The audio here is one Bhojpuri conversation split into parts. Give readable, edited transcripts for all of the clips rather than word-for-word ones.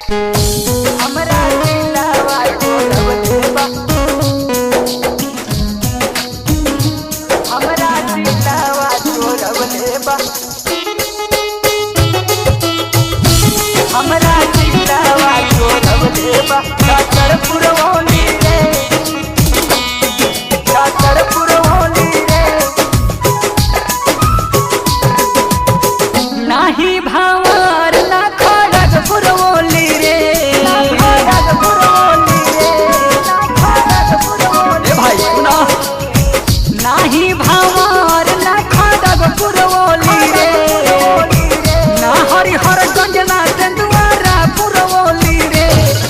हमरा दिलवा चोरवले बा, हमरा दिलवा चोरवले बा, हमरा दिलवा चोरवले बा। कातर पुरवली रे, कातर पुरवली रे, नाही भावर ना खड़ग पुरवली रे, ना खड़ग पुरवली रे, ना खड़ग पुरवली। ए भाई सुना, नाही भावर ना खड़ग पुरवली रे, ना हरिहरगंज ना चंदवारा पुरवली रे।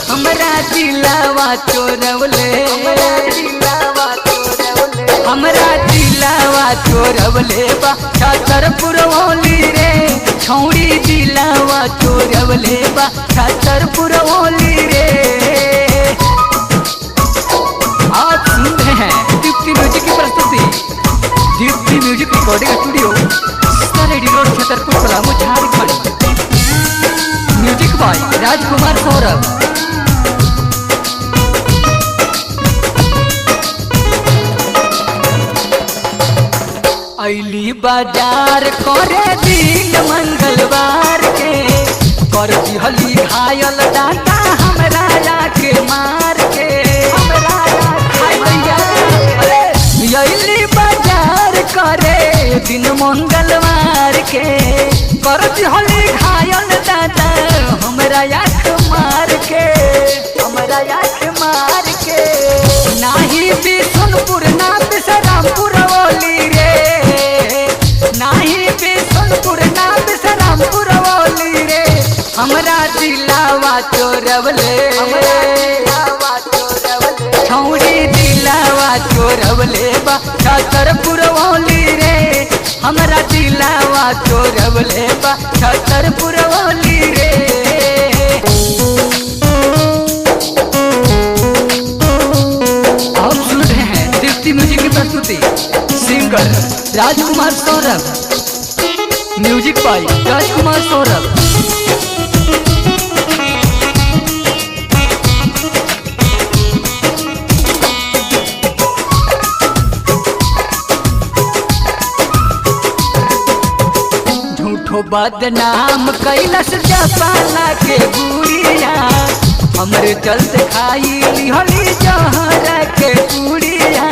हमरा दिलवा चोरवले, हमरा दिलवा चोरवले, हमरा दिलवा चोरवले बा। कातर पुरवली रे, छौड़ी दिलवा चोरवले बा। कातर पुरवली रे। आज सुन रहे हैं दीप्ति म्यूजिक की प्रस्तुति। दीप्ति म्यूजिक रिकॉर्डिंग स्टूडियो रेडी road Chhatarpur Palamu Jharkhand. Music by Rajkumar Saurabh. अली बाजार करे दिन मंगलवार के, कर दिहली घायल डाटा हमरा के मार के, हमरा अली बाजार करे दिन मंगलवार के, कर दिहली घायल डाटा हमरा के मार के, हमरा के मार के। नाही बिशनपुर ना बिसरामपुर बोली रे, नाही बिशनपुर ना बिसरामपुर बोली रे। हमरा दिलवा चोरवले, हमरा दिलवा चोरवले, छौड़ी दिलवा चोरवले बा। कातर पुरवली रे, हमरा दिलवा चोरवले बा। कातर पुरवली रे। आप सुन रहे हैं दीप्ति म्यूजिक की प्रस्तुति। Singer Rajkumar Saurabh. Music by Rajkumar Saurabh. झूठो बदनाम कैलस जपाना के गुड़िया, हमरे चलते खाई लिहली जहर के पुड़िया,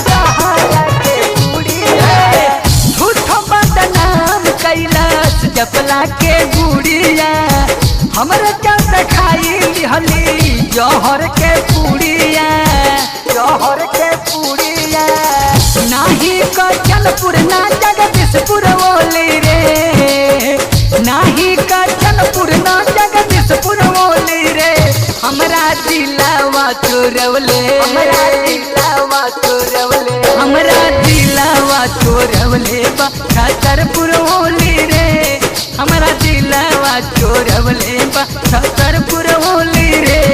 जहर के पुड़िया। झूठो बदनाम कैलस जपला के गुड़िया, हमरे चलते खाई लिहली जहर के पुड़िया, जहर के पुड़िया। नाही कचनपुर ना जगदीशपुर बोली रे, नाही कचनपुर ना जगदीशपुर बोली रे। हमरा दिलवा चोरवले, हमरा दिलवा चोरवले, हमरा दिलवा चोरवले बा। कातर पुरवली रे, हमरा दिलवा चोरवले बा। कातर पुरवली रे।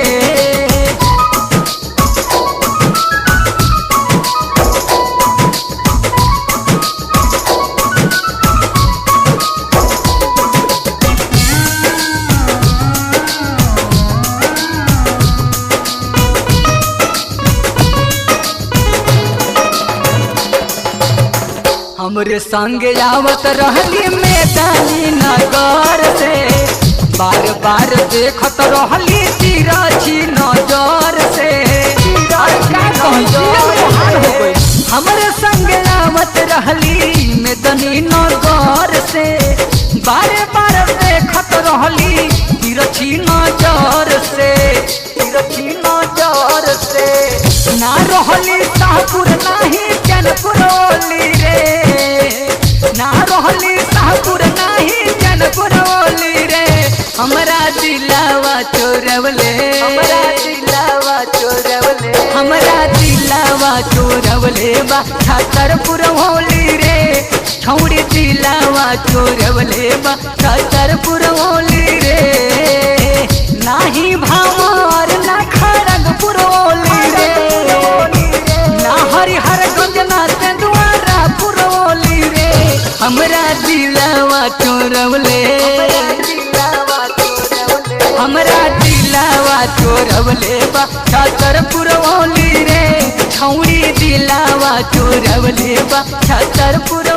हमरे संग आवत रहली मैदानी नगर से, बार बार देखत रहली तिरछी नजर से। हमरे संग आवत रहली मैदानी नगर से, बार बार देखत रहली तिरछी नजर से, तिरछी नजर से। ना रहली शाहपुर नाही चैनपुर बोली रे, ना रहली शाहपुर नाही चैनपुर बोली रे। हमरा दिलवा चोरवले, हमरा दिलवा चोरवले, हमरा दिलवा चोरवले बा। कातर पुरवली रे, छौड़ी दिलवा चोरवले बा। कातर पुरवली रे। नाही भावर ना खड़ग पुरवली रे, ना हरिहरगंज ना चंदवारा पुरवली रे। हमरा दिलवा चोरवले, हमरा दिल चोरवले बा छतरपुर वाली रे छौड़ी दिलावा चोरवले बा छतरपुर